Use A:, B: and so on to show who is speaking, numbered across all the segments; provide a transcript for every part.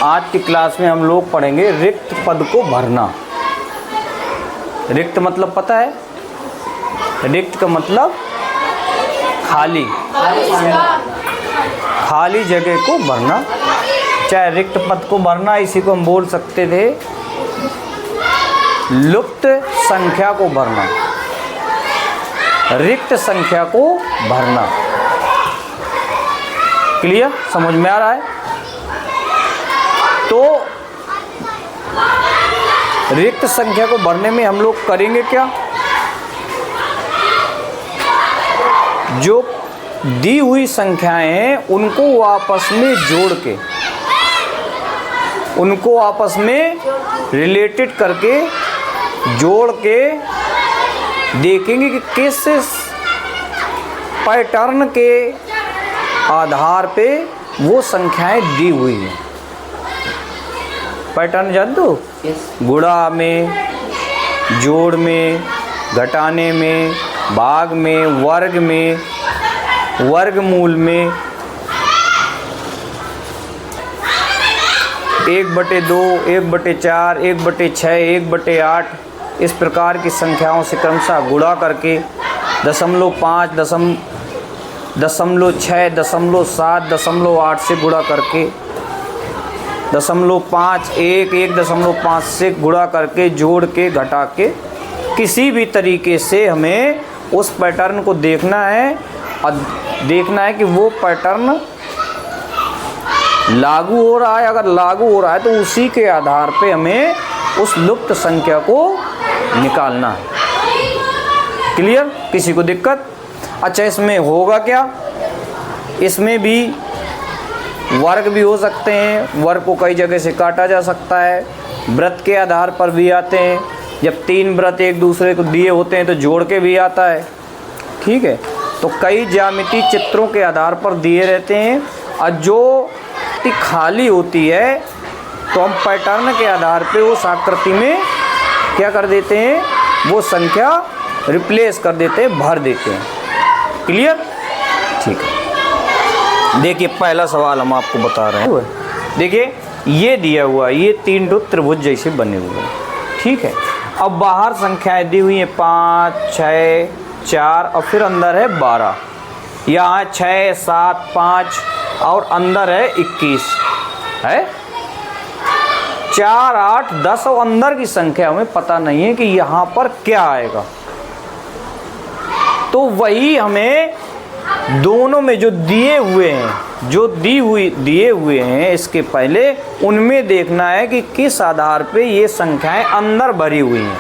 A: आज की क्लास में हम लोग पढ़ेंगे रिक्त पद को भरना। रिक्त मतलब पता है? रिक्त का मतलब खाली जगह को भरना, चाहे रिक्त पद को भरना, इसी को हम बोल सकते थे लुप्त संख्या को भरना, रिक्त संख्या को भरना। क्लियर? समझ में आ रहा है? तो रिक्त संख्या को भरने में हम लोग करेंगे क्या? जो दी हुई संख्याएं हैं उनको आपस में जोड़ के, उनको आपस में रिलेटेड करके जोड़ के देखेंगे कि किस पैटर्न के आधार पे वो संख्याएं दी हुई हैं। पैटर्न जान दो? गुणा में, जोड़ में, घटाने में, भाग में, वर्ग में, वर्गमूल में, 1/2, 1/4, 1/6, 1/8 इस प्रकार की संख्याओं से क्रमशः गुणा करके 0.5, 0.6, 0.7, 0.8 से गुणा करके 0.5, 1, 1.5 से गुणा करके, जोड़ के, घटा के, किसी भी तरीके से हमें उस पैटर्न को देखना है और देखना है कि वो पैटर्न लागू हो रहा है। अगर लागू हो रहा है तो उसी के आधार पे हमें उस लुप्त संख्या को निकालना है। क्लियर? किसी को दिक्कत? अच्छा, इसमें होगा क्या? इसमें भी वर्ग भी हो सकते हैं, वर्ग को कई जगह से काटा जा सकता है, व्रत के आधार पर भी आते हैं। जब 3 व्रत एक दूसरे को दिए होते हैं तो जोड़ के भी आता है। ठीक है? तो कई ज्यामिति चित्रों के आधार पर दिए रहते हैं और जो खाली होती है तो हम पैटर्न के आधार पे उस आकृति में क्या कर देते हैं, वो संख्या रिप्लेस कर देते हैं, भर देते हैं। क्लियर? ठीक है, देखिए पहला सवाल हम आपको बता रहे हैं। देखिए ये दिया हुआ, ये 3 त्रिभुज जैसे बने हुए हैं। ठीक है, अब बाहर संख्याएं दी हुई हैं 5, 6, 4 और फिर अंदर है 12। यहाँ 6, 7, 5 और अंदर है 21 है। 4, 8, 10 और अंदर की संख्या हमें पता नहीं है कि यहाँ पर क्या आएगा। तो वही हमें दोनों में जो दिए हुए हैं, जो दिए हुए हैं इसके पहले, उनमें देखना है कि किस आधार पे ये संख्याएं अंदर भरी हुई हैं।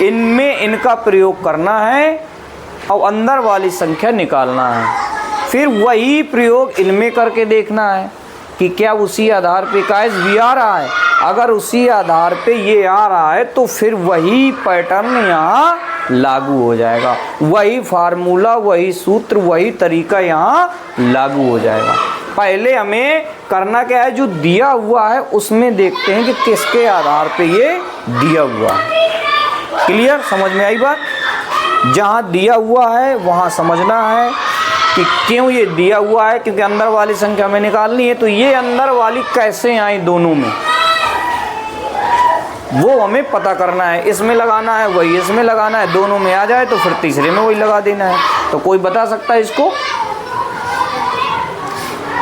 A: इनमें इनका प्रयोग करना है और अंदर वाली संख्या निकालना है। फिर वही प्रयोग इनमें करके देखना है कि क्या उसी आधार पे इकाइस भी आ रहा है। अगर उसी आधार पे ये आ रहा है तो फिर वही पैटर्न यहाँ लागू हो जाएगा, वही फार्मूला, वही सूत्र, वही तरीका यहाँ लागू हो जाएगा। पहले हमें करना क्या है, जो दिया हुआ है उसमें देखते हैं कि किसके आधार पे ये दिया हुआ है। क्लियर? समझ में आई बात? जहाँ दिया हुआ है वहाँ समझना है कि क्यों ये दिया हुआ है, क्योंकि अंदर वाली संख्या में निकालनी है। तो ये अंदर वाली कैसे आई दोनों में, वो हमें पता करना है। इसमें लगाना है, वही इसमें लगाना है, दोनों में आ जाए तो फिर तीसरे में वही लगा देना है। तो कोई बता सकता है इसको?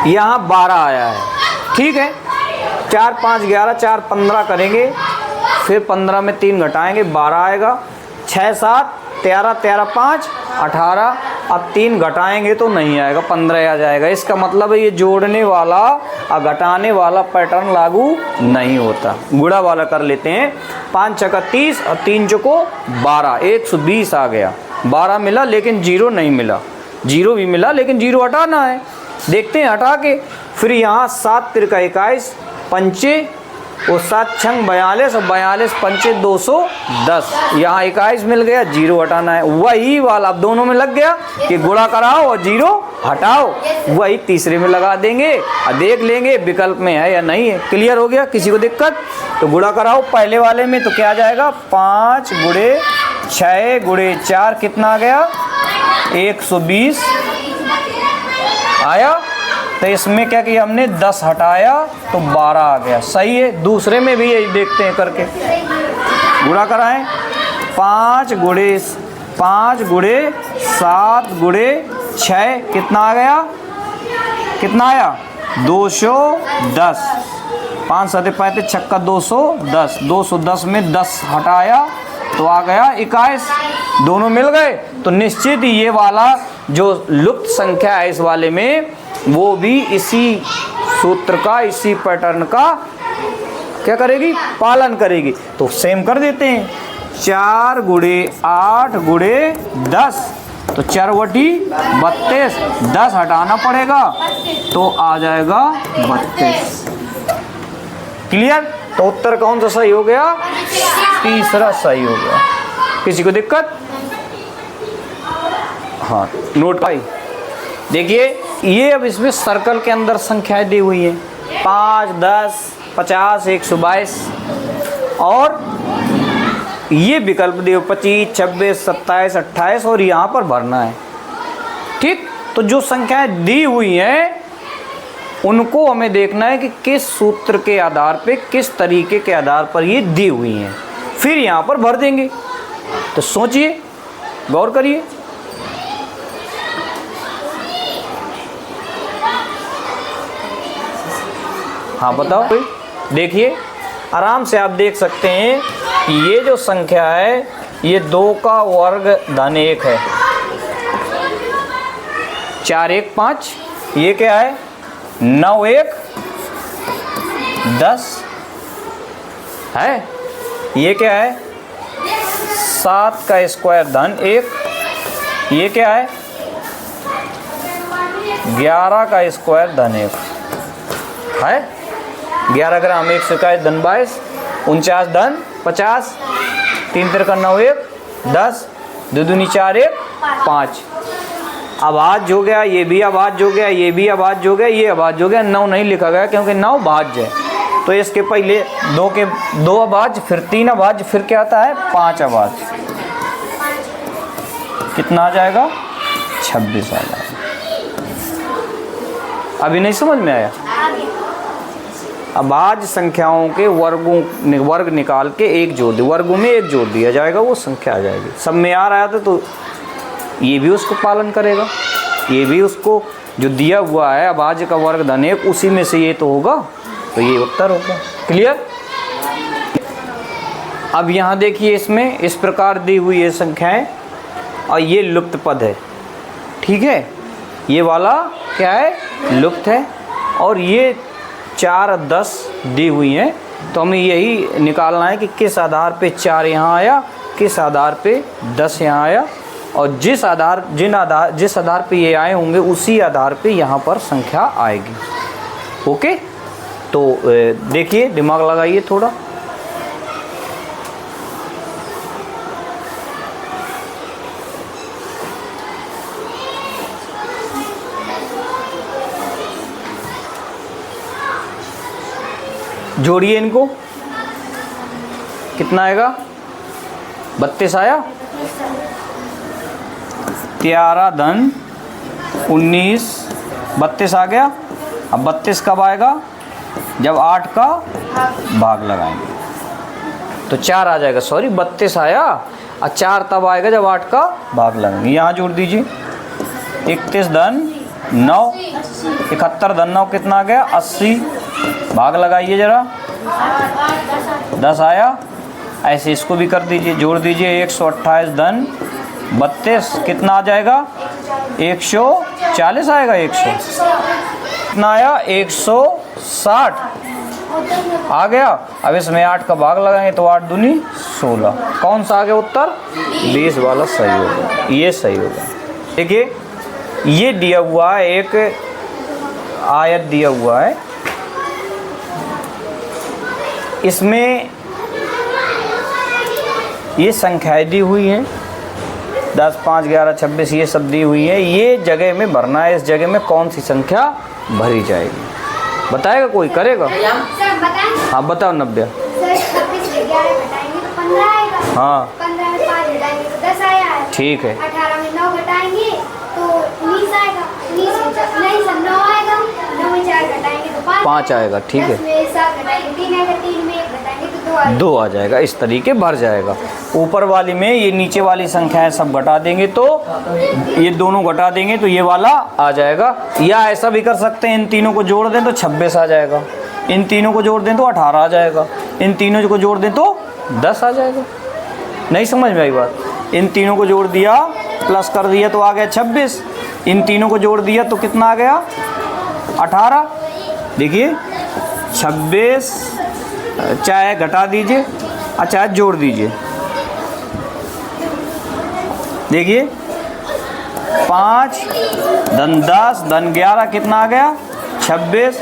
A: यहाँ 12 आया है। ठीक है, 4, 5, 11, 4, 15 करेंगे, फिर 15 में 3 घटाएंगे, 12 आएगा। 6, 7, 13, 13, 5, 18। अब 3 घटाएंगे तो नहीं आएगा, 15 आ जाएगा। इसका मतलब है ये जोड़ने वाला और घटाने वाला पैटर्न लागू नहीं होता। गुणा वाला कर लेते हैं। 5 छक्का 30 और 3 चौको 12, 120 आ गया। 12 मिला लेकिन 0 नहीं मिला, 0 भी मिला लेकिन 0 हटाना है। देखते हैं हटा के। फिर यहाँ 7 तिरका 21, पंचे और 7 छंग 42 और 42 पंचे 210। यहाँ 21 मिल गया, 0 हटाना है। वही वाला अब दोनों में लग गया कि गुणा कराओ और 0 हटाओ, वही तीसरे में लगा देंगे और देख लेंगे विकल्प में है या नहीं है। क्लियर हो गया? किसी को दिक्कत? तो गुणा कराओ पहले वाले में, तो क्या आ जाएगा, 5 गुणे 6 गुणे 4 कितना आ गया, 120 आया। तो इसमें क्या किया हमने, 10 हटाया तो 12 आ गया। सही है। दूसरे में भी यही देखते हैं करके, गुणा कराएं। 5 गुणे 7 गुणे 6 कितना आ गया, कितना आया, 210। 5 7 35 छक्का 210। 210 में 10 हटाया तो आ गया 21। दोनों मिल गए तो निश्चित ये वाला जो लुप्त संख्या है इस वाले में, वो भी इसी सूत्र का, इसी पैटर्न का क्या करेगी, पालन करेगी। तो सेम कर देते हैं। 4 गुणे 8 गुणे 10 तो 4 बटी 32। 10 हटाना पड़ेगा तो आ जाएगा 32। क्लियर। तो उत्तर कौन सा सही हो गया, तीसरा सही हो गया। किसी को दिक्कत? हाँ, नोट पाई। देखिए ये अब इसमें सर्कल के अंदर संख्याएं दी हुई हैं, 5 10 50 122, और ये विकल्प दिए 25 26 27 28, और यहाँ पर भरना है। ठीक। तो जो संख्याएं दी हुई हैं उनको हमें देखना है कि किस सूत्र के आधार पे, किस तरीके के आधार पर ये दी हुई हैं, फिर यहाँ पर भर देंगे। तो सोचिए, गौर करिए। हाँ बताओ कोई। देखिए आराम से आप देख सकते हैं कि ये जो संख्या है ये 2 का वर्ग धन 1 है। 4 1 5, ये क्या है 9 1 10 है। ये क्या है 7 का स्क्वायर धन 1, ये क्या है 11 का स्क्वायर धन 1 है। 11 ग्राम 1 से का धन 22, 49 धन 50, 3 3 का 9 1 10, 2 दूनी 4 1 5। अभाज्य हो गया, ये भी अभाज्य हो गया, ये भी अभाज्य हो गया, ये अभाज्य हो गया। 9 नहीं लिखा गया क्योंकि 9 भाज्य है। तो इसके पहले 2 अभाज्य, फिर 3 अभाज्य, फिर क्या आता है 5 अभाज्य। कितना आ जाएगा 26 आ जाएगा। अभी नहीं समझ में आया? अभाज्य संख्याओं के वर्ग निकाल के एक जोड़ दिया, वर्गों में एक जोड़ दिया जाएगा, वो संख्या आ जाएगी। सब में आ रहा था तो ये भी उसको पालन करेगा, ये भी उसको जो दिया हुआ है अभाज्य का वर्ग धन 1 उसी में से ये तो होगा, तो ये उत्तर होगा। क्लियर। अब यहाँ देखिए इसमें इस प्रकार दी हुई है संख्याएं और ये लुप्त पद है। ठीक है, ये वाला क्या है लुप्त है, और ये 4 10 दी हुई हैं। तो हमें यही निकालना है कि किस आधार पे 4 यहाँ आया, किस आधार पे 10 यहाँ आया, और जिस आधार पे ये आए होंगे उसी आधार पे यहाँ पर संख्या आएगी। ओके। तो देखिए दिमाग लगाइए थोड़ा। जोड़िए इनको, कितना आएगा 32 आया। 13 धन 19, 32 आ गया। अब 32 कब आएगा, जब 8 का भाग लगाएंगे तो 4 आ जाएगा। सॉरी 32 आया और 4 तब आएगा जब 8 का भाग लगाएंगे। यहाँ जोड़ दीजिए 31 धन 9, 71 धन 9 कितना आ गया 80, भाग लगाइए जरा 10 आया। ऐसे इसको भी कर दीजिए, जोड़ दीजिए 128 धन 32 कितना आ जाएगा 140 आएगा। 100 कितना आया 160 आ गया। अब इसमें 8 का भाग लगाएंगे तो 8 दूनी 16। कौन सा आ गया उत्तर 20 वाला सही होगा, ये सही होगा। देखिए ये दिया हुआ है, एक आयत दिया हुआ है, इसमें ये संख्याएं दी हुई हैं 10 5 11 26 ये सब दी हुई है। ये जगह में भरना है, इस जगह में कौन सी संख्या भरी जाएगी बताएगा कोई, करेगा? हाँ बताओ नव्या। हाँ ठीक है।
B: 18 में 9 घटाएंगे तो 19 आएगा, 19 नहीं सर 9 आएगा। में 4 घटाएंगे तो
A: 5 आएगा, ठीक है।
B: 10 में 7 घटाएंगे 3 आएगा, 3 में 1 घटाएंगे तो 2 आएगा।
A: 2 आ जाएगा, इस तरीके भर जाएगा। ऊपर वाली में ये नीचे वाली संख्याएं सब घटा देंगे तो ये दोनों घटा देंगे तो ये वाला आ जाएगा। या ऐसा भी कर सकते हैं, इन तीनों को जोड़ दें तो 26 आ जाएगा, इन तीनों को जोड़ दें तो 18 आ जाएगा, इन तीनों को जोड़ दें तो 10 आ जाएगा। नहीं समझ में आई बात? इन तीनों को जोड़ दिया, प्लस कर दिया तो आ गया 26, इन तीनों को जोड़ दिया तो कितना आ गया 18। देखिए 26 चाहे घटा दीजिए, अच्छा जोड़ दीजिए। देखिए 5 धन 10 धन 11 कितना आ गया 26,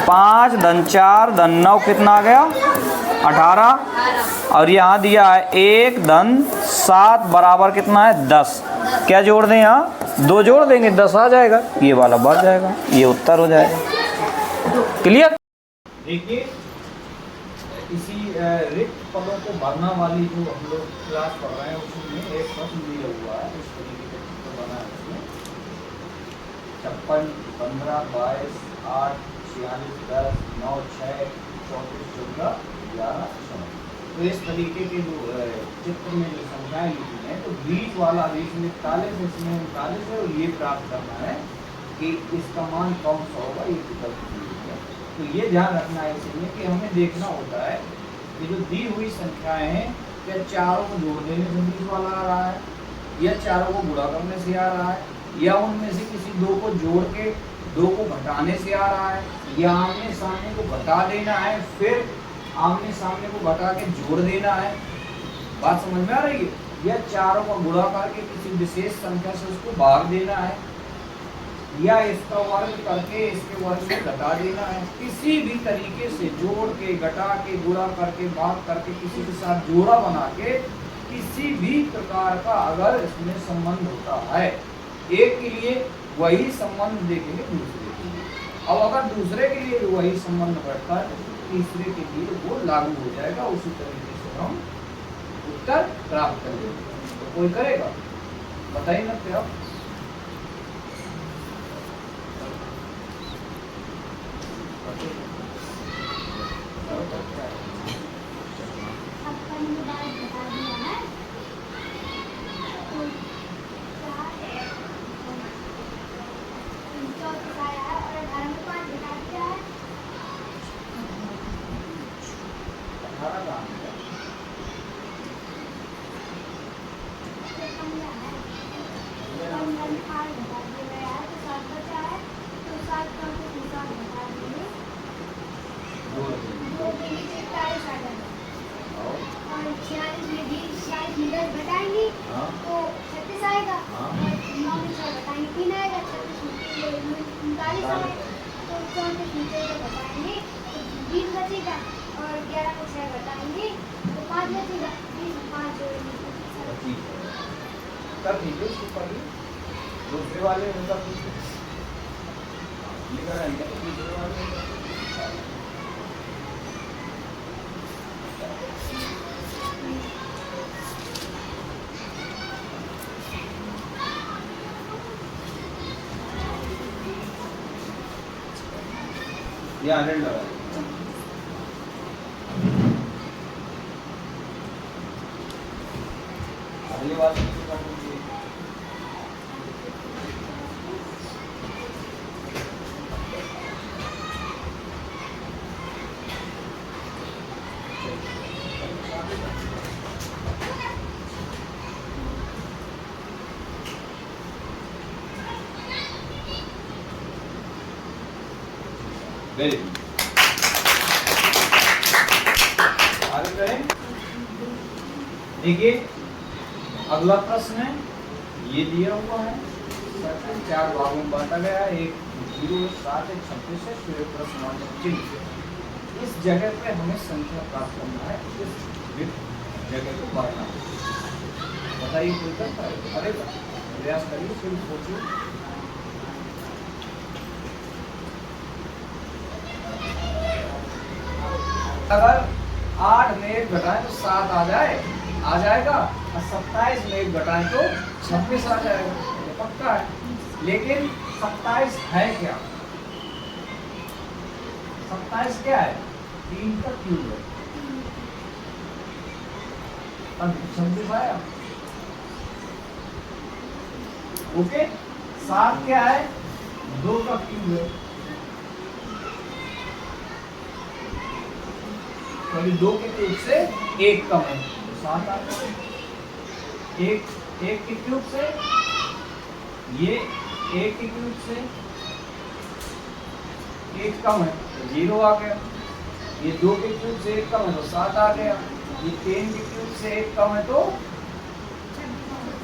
A: 5 धन 4 धन 9 कितना आ गया 18, और यहाँ दिया है 1 धन 7 बराबर कितना है 10। क्या जोड़ दें, यहाँ 2 जोड़ देंगे 10 आ जाएगा, ये वाला बढ़ जाएगा, ये उत्तर हो जाएगा। क्लियर?
C: देखिए इसी रिक्त पदों को भरना वाली जो हम लोग क्लास पढ़ रहे हैं उसमें एक प्रश्न दिया हुआ है, इस तरीके से चित्र बना है उसमें 56, 15, 22, 8, 46, 10, 9, 6, 34, 14, 11, 16। तो इस तरीके के जो चित्र में जो संख्याएं लिखी हैं तो बीच वाला बीच में 41 इसमें 39 है, और ये प्राप्त करना है कि इसका मान कौन सा होगा, ये विकल्प दिया है। तो ये ध्यान रखना है इसमें कि हमें देखना होता है कि जो दी हुई संख्याएं हैं क्या चारों को जोड़ देने से बीच वाला आ रहा है, या चारों को गुणा करने से आ रहा है, या उनमें से किसी 2 को जोड़ के 2 को घटाने से आ रहा है, या आमने सामने को घटा देना है फिर आमने सामने को घटा के जोड़ देना है। बात समझ में आ रही है? या चारों का गुणा करके किसी विशेष संख्या से उसको भाग देना है, या इसका वर्ग करके इसके वर्ग से घटा देना है। किसी भी तरीके से जोड़ के घटा के गुणा करके भाग करके किसी के साथ जोड़ा बना के किसी भी प्रकार का अगर इसमें संबंध होता है, एक के लिए वही संबंध देखेंगे दूसरे के लिए, अब अगर दूसरे के लिए वही संबंध बैठता है तीसरे के लिए वो लागू हो जाएगा। उसी तरीके से हम उत्तर प्राप्त करेंगे। तो कोई करेगा, बताइए ना क्या? तब ठीक है, उसको पढ़िए। दूसरे वाले उनका पूछिए, लिखा रहेगा तो दूसरे वाले ये 100 लगा अगली बात वेरी गुड। आगे करें। देखिए अगला प्रश्न है, ये दिया हुआ है सर्कल 4 भागों में बांटा गया है, एक 0 7 1 36 है, फिर प्रश्न चिन्ह। इस जगह पे हमें संख्या प्राप्त करना है, इस जगह को बांटना है। बताइए कोई करता है? अरे प्रयास करिए, फिर सोचिए। अगर 8 में 1 घटाएं तो 7 आ जाएगा, और 27 में 1 घटाएं तो 26 आ जाएगा, ये पक्का है। लेकिन 27 है क्या? 27 क्या है? 3 का क्यूब है। अब 26 आया। ओके, 7 क्या है? 2 का क्यूब है। कभी 2 के क्यूब से 1 कम है तो 7 आ गया। 1 के क्यूब से, ये 1 के क्यूब से 1 कम है तो 0 आ गया। ये 2 के क्यूब से 1 कम है तो 7 आ गया। ये 3 के क्यूब से 1 कम है तो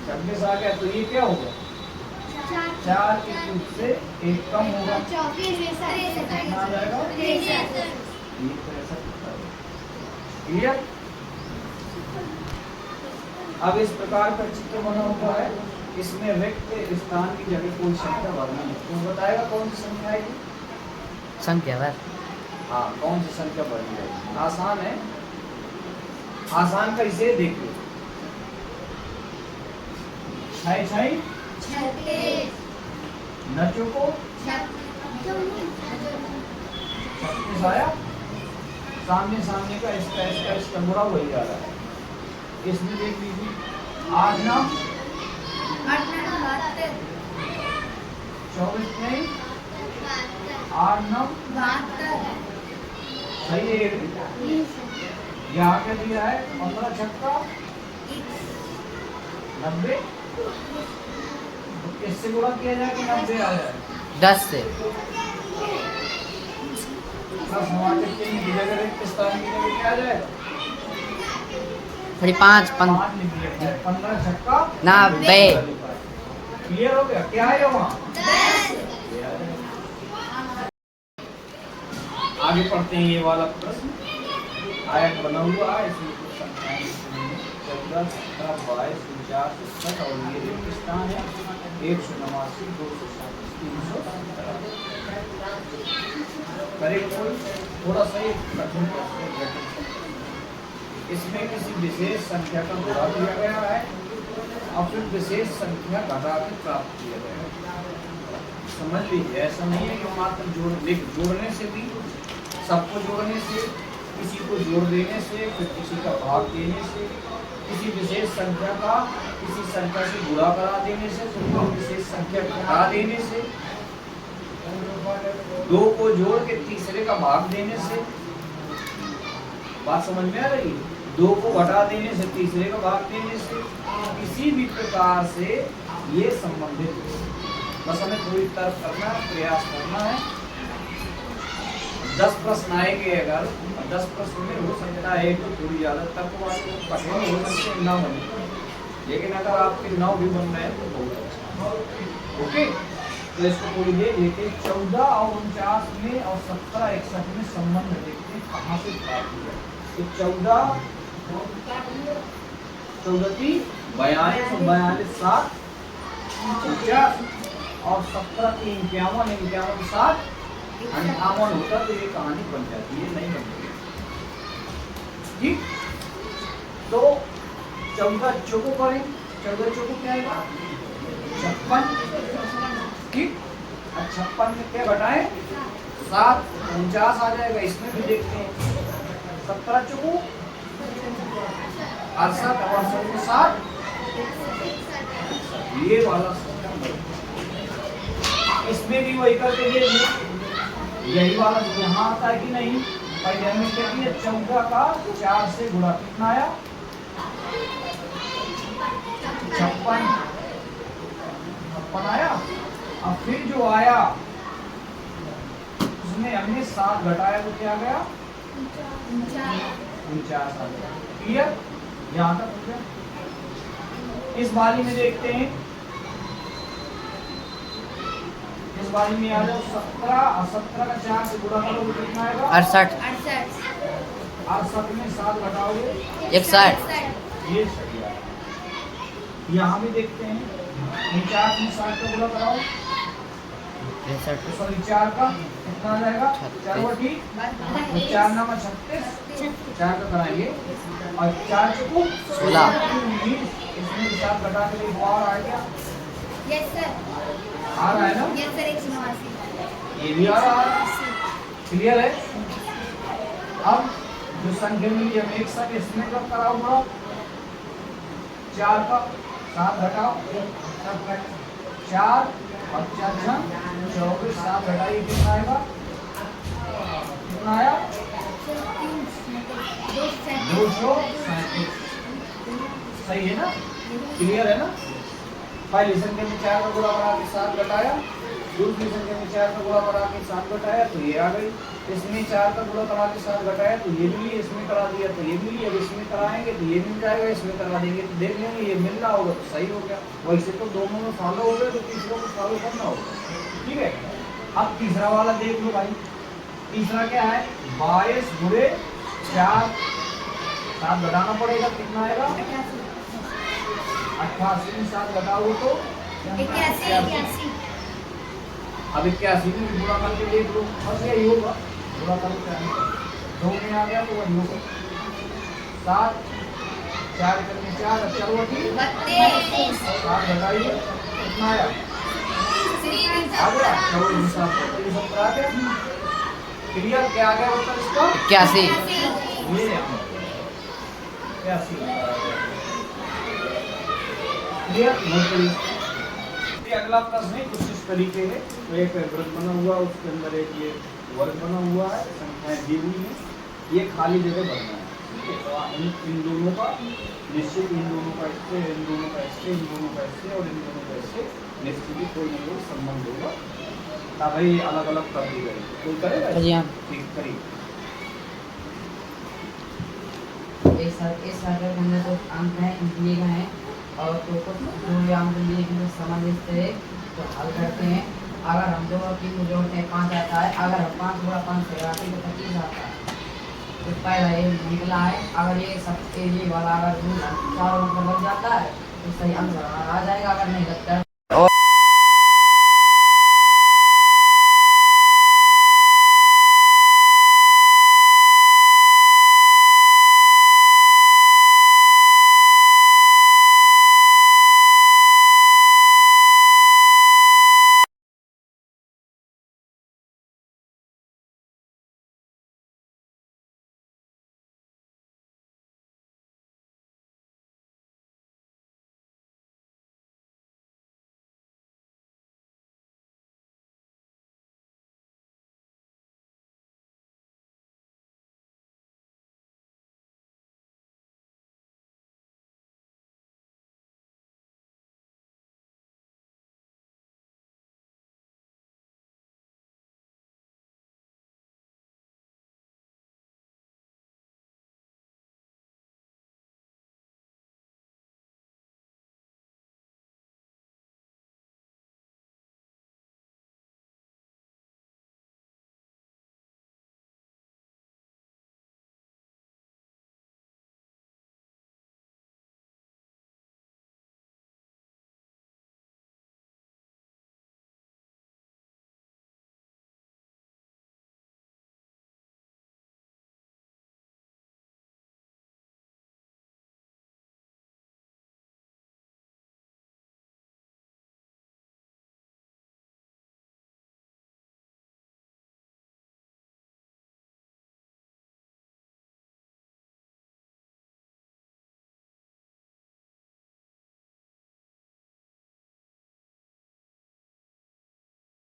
C: 26 आ गया। तो ये क्या होगा? 4 के क्यूब से 1 कम होगा, कितना आ जाएगा? ये 63। क्लियर? अब इस प्रकार का चित्र बना हुआ है, इसमें रिक्त स्थान की जगह कोई संख्या भरना है। तो बताएगा कौन सी संख्या है ये?
D: संख्या भर।
C: हाँ, कौन सी संख्या भरनी है? आसान है, आसान कैसे देखिए। 6 नचो को 36 आया। सामने का इसका बुरा वही जा रहा है। इसमें देख लीजिए 8 9 24 नहीं, 8 9 सही है। यहाँ क्या दिया है? 15 छक्का 90। तो किससे गुणा किया जाए कि 90 आ जाए?
D: 10 से।
C: समाज की जगह रिक्त स्थान की जगह क्या आ जाएगा?
D: 5
C: 5 लिख लिया है। 15 छक्का
D: 90।
C: क्लियर हो गया? क्या है वहाँ? आगे पढ़ते हैं। ये वाला प्रश्न आयत बना हुआ है, इसमें कुछ संख्याएं लिखी हैं। 14 17 22 49 60 और ये रिक्त स्थान है 189 237 317। करेक्ट? थोड़ा सा ये कठिन प्रश्न है। इसमें किसी विशेष संख्या का गुणा किया गया है और फिर विशेष संख्या घटा के प्राप्त किया गया है। समझ लीजिए, ऐसा नहीं है कि मात्र जोड़ने से भी, सबको जोड़ने से, किसी को जोड़ देने से, फिर किसी का भाग देने से, किसी विशेष संख्या का किसी संख्या से गुणा करा देने से, फिर कोई विशेष संख्या घटा देने से, 2 को जोड़ के तीसरे का भाग देने से। बात समझ में आ रही है? 2 को घटा देने से, तीसरे का भाग देने से, किसी भी प्रकार से ये संबंधित है। बस हमें थोड़ी तर्क करना, प्रयास करना है। 10 प्रश्न आएंगे। अगर 10 प्रश्न में हो सकता है तो थोड़ी ज्यादा तर्क वाले कठिन हो सकते हैं, 9 बने, लेकिन अगर आपके 9 भी बन रहे हैं तो बहुत अच्छा। ओके, तो इसको थोड़ी देर लेते। 14 और 49 में और 17 61 में संबंध देखते हैं कहाँ से प्राप्त हुआ। तो 14 42 42 7 50 और 17 की 51 51 7 58 होता तो ये कहानी बन जाती है, नहीं बनती। ठीक, तो 14 चौको करें। 14 चौको क्या आएगा? 56। ठीक, 56 में क्या घटाएं? 7 49 आ जाएगा। इसमें भी देखते हैं 17 चौको 68 और 7 ये वाला इसमें भी वही करके देखिए, यही वाला यहाँ आता है कि नहीं? पहले हमें क्या किया? 14 का 4 से गुणा कितना आया? 56 आया। अब फिर जो आया उसमें हमने 7 घटाया तो क्या गया? 49 आ गया। क्लियर? यहाँ तक हो गया। इस बारी में देखते हैं, इस बारी में आ जाओ 17 और 17 का 4 से गुणा करोगे तो कितना आएगा?
D: 68
C: 68 में 7 घटाओगे
D: 61
C: ये सही आया। यहाँ भी देखते हैं 49 में 7 का गुणा कराओ
D: 63
C: सॉरी 4 का कितना आ जाएगा? 4 बटी 4 9 36 4 का कराएंगे और 4 चुकू
D: 16
C: इसमें 7 घटा के लिए और आ गया।
B: यस सर,
C: आ रहा है ना?
B: Yes sir 189।
C: ये भी आ रहा है। क्लियर है? अब जो संख्या मिली हम एक साथ इसमें कब कराओ बड़ा 4 का 7 घटाओ 4 और 4 24 7 घटाइए कितना आएगा? कितना आया? 237। सही है ना? क्लियर है ना? पहली संख्या में 4 का गुणा बना के 7 घटाया, दूसरी संख्या में 4 का गुणा बना के 7 घटाया तो ये आ गई। इसमें 4 का गुणा करा के 7 घटाया तो ये मिली, इसमें करा दिया तो ये मिली। अब इसमें कराएंगे तो ये मिल जाएगा, इसमें करा देंगे तो देख लेंगे ये मिल रहा होगा तो सही हो गया। वैसे तो दोनों में फॉलो हो गए तो तीसरा को फॉलो करना होगा। ठीक है, अब तीसरा वाला देख लो भाई। तीसरा क्या है? 22 गुणे 4 7 घटाना पड़ेगा, कितना आएगा? 88 में 7 घटाओ तो
B: 81।
C: अब 81 में गुणा करके देख लो, बस यही होगा। गुणा करके 2 में आ गया तो वही होगा 7 4 करके 4 चलो ठीक 7 घटाइए कितना आया? आ गया 24 7 आ गया। क्लियर? क्या आ गया उत्तर इसका?
D: 81।
C: ये 81 क्लियर? ये अगला प्रश्न है कुछ इस तरीके है। तो एक वृत्त बना हुआ, उसके अंदर एक ये वर्ग बना हुआ है, संख्याएं दी हुई हैं, ये खाली जगह भरना है। ठीक है, तो इन दोनों का निश्चित, इन दोनों का इससे, इन दोनों का इससे, इन दोनों का इससे और इन दोनों का इससे निश्चित ही कोई ना कोई संबंध होगा, तब भाई अलग अलग कर दी गई। कोई करेगा?
D: जी हाँ।
C: ठीक, करिए।
D: इस सर्कल के अंदर जो अंक हैं दिए गए हैं और तो कुछ जो अंक दिए गए समझ से तो हल करते हैं। अगर हम 2 और 3 को जोड़ते हैं 5 आता है। अगर हम 5 गुणा 5 से घटाते हैं तो 25 आता है। तो पहला ये निकला है। अगर ये सब ये वाला अगर 4 अंक लग जाता है तो सही आंसर आ जाएगा। अगर नहीं लगता है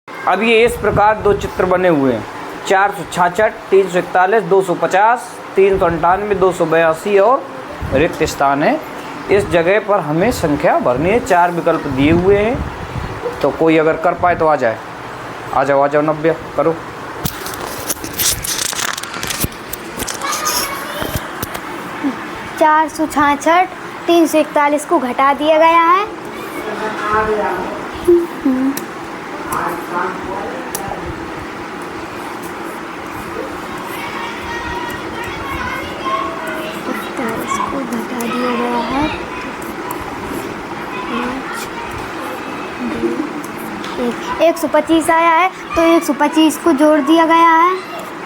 A: अब ये इस प्रकार दो चित्र बने हुए हैं 466, 341, 250, 398, 282 और रिक्त स्थान है। इस जगह पर हमें संख्या भरनी है। 4 विकल्प दिए हुए हैं, तो कोई अगर कर पाए तो आ जाए। आ जाओ 90 करो।
B: चार 466, 341 को घटा दिया गया है। इसको घटा दिया गया है 125 आया है, तो 125 को जोड़ दिया गया है।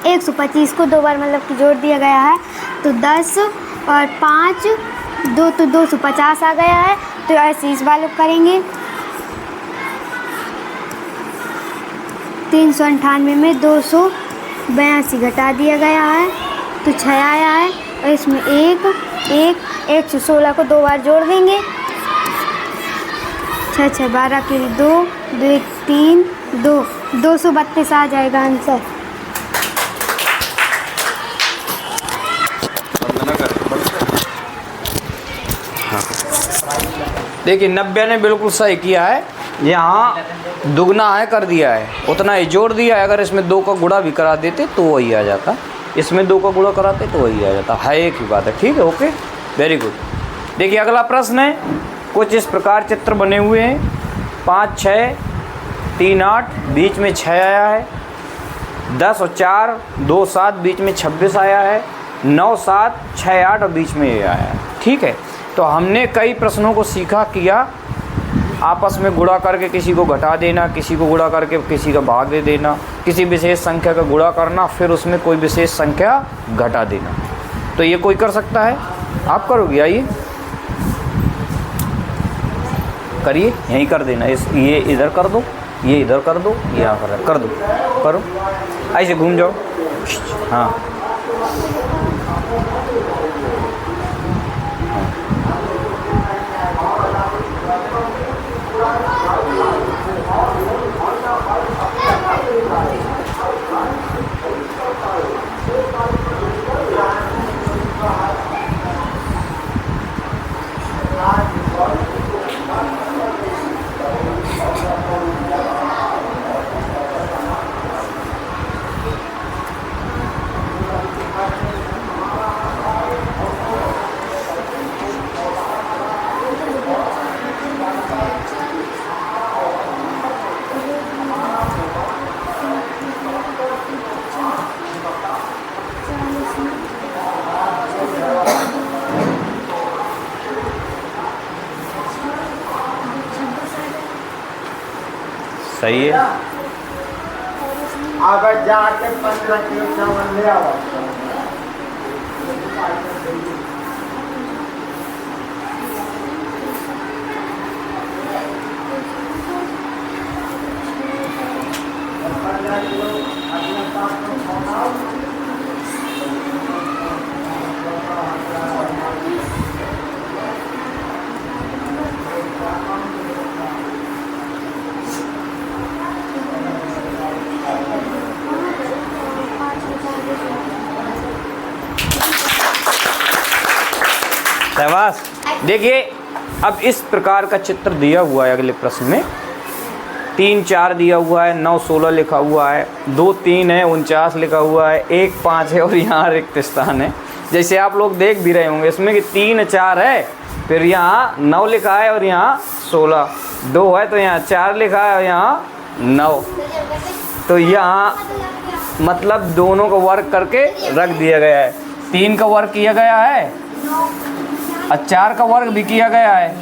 B: 125 को 2 बार मतलब कि जोड़ दिया गया है, तो 10 और 5 2 तो 250 आ गया है। तो ऐसे इस वाले करेंगे। 398 में 200 82 घटा दिया गया है तो 6 आया है। और इसमें 116 को 2 बार जोड़ देंगे। 6 6 12 के 2 2 1 3 2 232 आ जाएगा आंसर।
A: देखिए 90 ने बिल्कुल सही किया है। यहाँ दुगना है कर दिया है, उतना ही जोड़ दिया है। अगर इसमें 2 का गुणा भी करा देते तो वही आ जाता, इसमें 2 का गुणा कराते तो वही आ जाता है। एक ही बात है। ठीक है, ओके, वेरी गुड। देखिए अगला प्रश्न है। कुछ इस प्रकार चित्र बने हुए हैं। 5 6 3 8 बीच में 6 आया है। 10 और 4 2 7 बीच में 26 आया है। 9 7 6 8 और बीच में ये आया है। ठीक है, तो हमने कई प्रश्नों को सीखा किया। आपस में गुणा करके किसी को घटा देना, किसी को गुणा करके किसी का भाग दे देना, किसी विशेष संख्या का गुणा करना, फिर उसमें कोई विशेष संख्या घटा देना। तो ये कोई कर सकता है, आप करोगे? आइए करिए, यहीं कर देना। ये इधर कर दो, ये इधर कर दो, ये यहाँ कर दो, करो, ऐसे घूम जाओ। हाँ सही है।
C: अगर जाके 15 किलो चावल ले आओ।
A: शाबाश। देखिए अब इस प्रकार का चित्र दिया हुआ है अगले प्रश्न में। 3 4 दिया हुआ है, 9 16 लिखा हुआ है, 2 3 है, 49 लिखा हुआ है, 1 5 है और यहाँ रिक्त स्थान है। जैसे आप लोग देख भी रहे होंगे इसमें कि 3 4 है, फिर यहाँ 9 लिखा है और यहाँ 16, 2 है तो यहाँ 4 लिखा है और यहाँ 9। तो यहाँ मतलब दोनों का वर्ग करके रख दिया गया है। 3 का वर्ग किया गया है और 4 का वर्ग भी किया गया है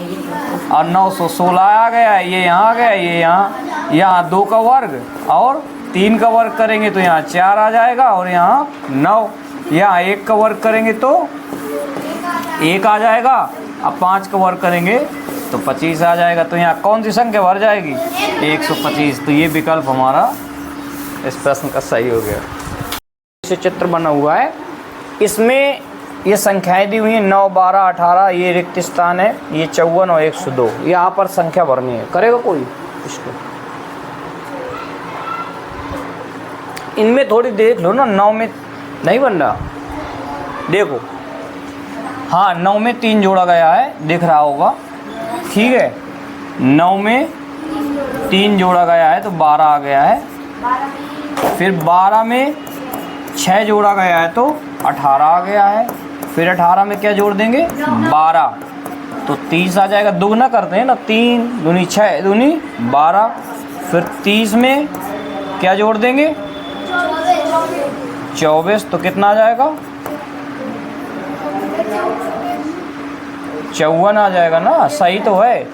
A: और 916 आ गया है। ये यहाँ आ गया, ये यहाँ 2 का वर्ग और 3 का वर्ग करेंगे तो यहाँ 4 आ जाएगा और यहाँ 9। यहाँ 1 का वर्ग करेंगे तो 1 आ जाएगा, अब 5 का वर्ग करेंगे तो 25 आ जाएगा। तो यहाँ कौन सी संख्या भर जाएगी? 125। तो ये विकल्प हमारा इस प्रश्न का सही हो गया। इसे चित्र बना हुआ है, इसमें ये संख्याएं दी हुई हैं 9 12 18, ये रिक्त स्थान है, ये 54 और 102। यहाँ पर संख्या भरनी है। करेगा कोई इसको? इनमें थोड़ी देख लो ना, 9 में नहीं बन रहा। देखो हाँ 9 में 3 जोड़ा गया है, दिख रहा होगा। ठीक है, 9 में 3 जोड़ा गया है तो 12 आ गया है। फिर 12 में 6 जोड़ा गया है तो 18 आ गया है। फिर 18 में क्या जोड़ देंगे? 12, तो 30 आ जाएगा। दुगना करते हैं ना, 3 दूनी 6 दूनी 12। फिर 30 में क्या जोड़ देंगे? 24, तो कितना आ जाएगा? 54 आ जाएगा ना, सही तो है।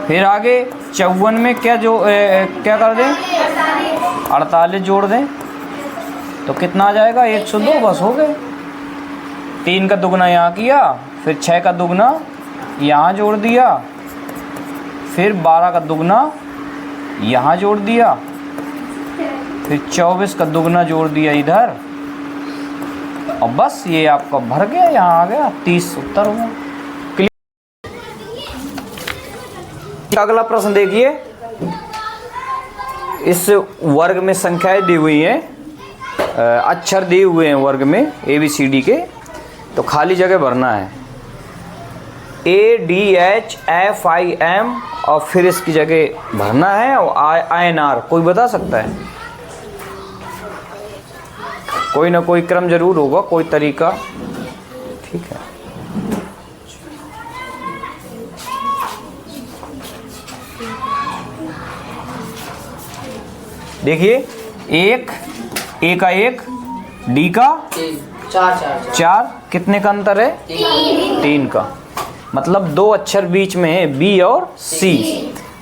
A: फिर आगे 54 में क्या क्या कर दें? 48 जोड़ दें तो कितना आ जाएगा? 102। बस हो गए। 3 का दुगना यहाँ किया, फिर 6 का दुगना यहाँ जोड़ दिया, फिर 12 का दुगना यहाँ जोड़ दिया, फिर 24 का दुगना जोड़ दिया इधर, और बस ये आपका भर गया, यहाँ आ गया 30 उत्तर हुआ। क्लियर। अगला प्रश्न देखिए, इस वर्ग में संख्याएं दी हुई हैं, अक्षर दिए हुए हैं वर्ग में ABCD के, तो खाली जगह भरना है ADHFIM और फिर इसकी जगह भरना है और INR। कोई बता सकता है? कोई ना कोई क्रम जरूर होगा, कोई तरीका। ठीक है, देखिए, एक A का 1, D का 4, कितने का अंतर है? 3 का, मतलब 2 अक्षर बीच में है, B और C।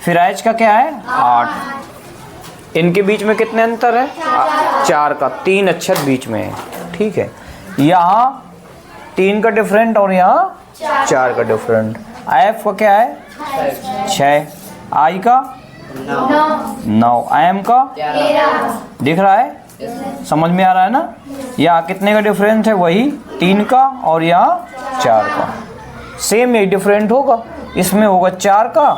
A: फिर H का क्या है? 8। इनके बीच में कितने अंतर है? 4 का, 3 अक्षर बीच में है। ठीक है, यहाँ 3 का डिफरेंट और यहाँ 4 का डिफरेंट। F का क्या है? 6, I का 9, IM का 13। दिख रहा है? समझ में आ रहा है ना? यहाँ कितने का डिफरेंस है? वही 3 का और यहाँ 4 का। सेम यही डिफरेंट होगा, इसमें होगा 4 का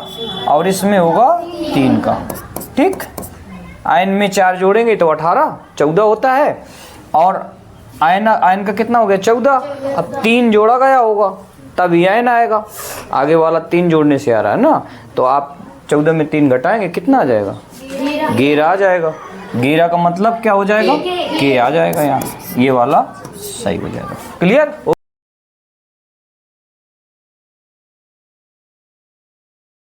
A: और इसमें होगा 3 का। ठीक, आयन में 4 जोड़ेंगे तो 18, 14 होता है, और आयन का कितना हो गया? 14। अब 3 जोड़ा गया होगा तभी आयन आएगा, आगे वाला 3 जोड़ने से आ रहा है ना, तो आप 14 में 3 घटाएंगे, कितना आ जाएगा? 11 आ जाएगा। 11 का मतलब क्या हो जाएगा? K आ जाएगा, यहाँ ये वाला सही हो जाएगा। क्लियर?